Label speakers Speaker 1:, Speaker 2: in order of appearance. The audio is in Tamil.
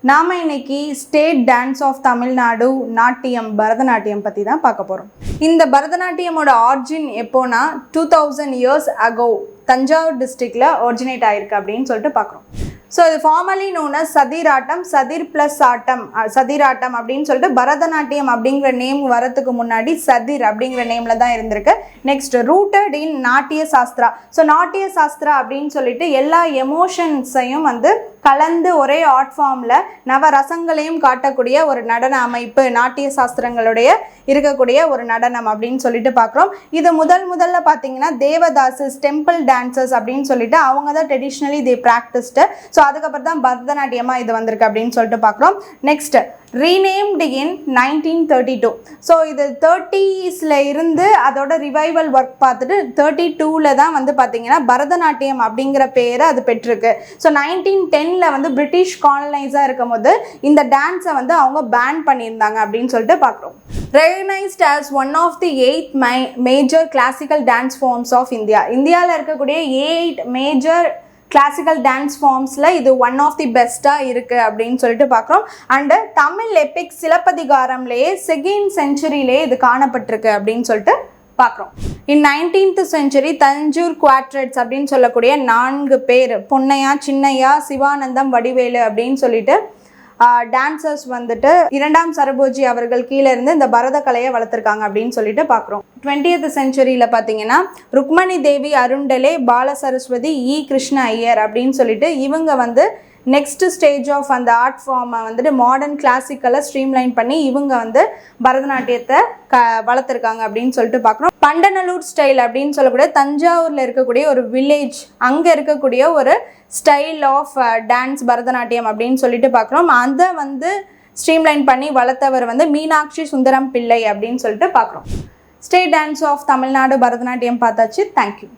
Speaker 1: நாம இன்னைக்கு ஸ்டேட் டான்ஸ் ஆஃப் தமிழ்நாடு நாட்டியம் பரதநாட்டியம் பற்றி தான் பார்க்க போகிறோம். இந்த பரதநாட்டியமோட ஆர்ஜின் எப்போனா 2000 இயர்ஸ் அகோ தஞ்சாவூர் டிஸ்ட்ரிக்டில் ஒரிஜினேட் ஆயிருக்கு அப்படின்னு சொல்லிட்டு பார்க்குறோம். ஸோ இது formally known as சதிராட்டம், Sadir plus ஆட்டம், சதிராட்டம் அப்படின்னு சொல்லிட்டு பரதநாட்டியம் அப்படிங்கிற நேம் வரத்துக்கு முன்னாடி சதிர் அப்படிங்கிற நேமில் தான் இருந்திருக்கு. நெக்ஸ்ட் ரூட்டட் இன் நாட்டிய சாஸ்திரா. ஸோ நாட்டிய சாஸ்திரா அப்படின்னு சொல்லிட்டு எல்லா எமோஷன்ஸையும் கலந்து ஒரே ஆர்ட் ஃபார்மில் நவரசங்களையும் காட்டக்கூடிய ஒரு நடன அமைப்பு நாட்டிய சாஸ்திரங்களுடைய இருக்கக்கூடிய ஒரு நடனம் அப்படின்னு சொல்லிட்டு பார்க்குறோம். இது முதல்ல பார்த்தீங்கன்னா தேவதாசஸ், டெம்பிள் டான்சர்ஸ் அப்படின்னு சொல்லிட்டு அவங்க தான் ட்ரெடிஷ்னலி தே ப்ராக்டிஸ்டு. ஸோ அதுக்கப்புறம் தான் பரதநாட்டியமாக இது வந்திருக்கு அப்படின்னு சொல்லிட்டு பார்க்குறோம். நெக்ஸ்ட் ரீநேம்டு இன் 1932. ஸோ இது 30s இருந்து அதோட ரிவைவல் ஒர்க் பார்த்துட்டு 32ல் தான் பார்த்தீங்கன்னா பரதநாட்டியம் அப்படிங்கிற பேரை அது பெற்றிருக்கு. ஸோ 1910ல் பிரிட்டிஷ் காலனைஸாக இருக்கும் போது இந்த டான்ஸை அவங்க பேன் பண்ணியிருந்தாங்க அப்படின்னு சொல்லிட்டு பார்க்குறோம். Recognized as one of the 8 major classical dance forms of India. இந்தியாவில் இருக்கக்கூடிய 8 மேஜர் கிளாசிக்கல் டான்ஸ் ஃபார்ம்ஸில் இது ஒன் ஆஃப் தி பெஸ்ட்டாக இருக்குது அப்படின்னு சொல்லிட்டு பார்க்குறோம். அண்டு தமிழ் எபிக் சிலப்பதிகாரம்லேயே 2nd செஞ்சுரியிலே இது காணப்பட்டிருக்கு அப்படின்னு சொல்லிட்டு பார்க்குறோம். இன் 19th century தஞ்சூர் குவாட்ரேட்ஸ் அப்படின்னு சொல்லக்கூடிய 4 பேர், பொன்னையா, சின்னையா, சிவானந்தம், வடிவேலு அப்படின்னு சொல்லிட்டு டான்சர்ஸ் 2ஆம் சரபோஜி அவர்கள் கீழே இருந்து இந்த பரத கலையை வளர்த்துருக்காங்க அப்படின்னு சொல்லிட்டு பார்க்குறோம். 20th செஞ்சுரியில் பார்த்தீங்கன்னா ருக்மணி தேவி, அருண்டலே, பால சரஸ்வதி, கிருஷ்ண ஐயர் அப்படின்னு சொல்லிட்டு இவங்க நெக்ஸ்ட் ஸ்டேஜ் ஆஃப் அந்த ஆர்ட் ஃபார்மை மாடர்ன் கிளாசிக்கலை ஸ்ட்ரீம்லைன் பண்ணி இவங்க பரதநாட்டியத்தை வளர்த்துருக்காங்க அப்படின்னு சொல்லிட்டு பார்க்குறோம். பண்டநல்லூர் ஸ்டைல் அப்படின்னு சொல்லக்கூடிய தஞ்சாவூரில் இருக்கக்கூடிய ஒரு வில்லேஜ், அங்கே இருக்கக்கூடிய ஒரு ஸ்டைல் ஆஃப் டான்ஸ் பரதநாட்டியம் அப்படின்னு சொல்லிட்டு பார்க்குறோம். அதை ஸ்ட்ரீம்லைன் பண்ணி வளர்த்தவர் மீனாட்சி சுந்தரம் பிள்ளை அப்படின்னு சொல்லிட்டு பார்க்குறோம். State dance of Tamil Nadu Bharatanatyam பார்த்தாச்சு. தேங்க்யூ.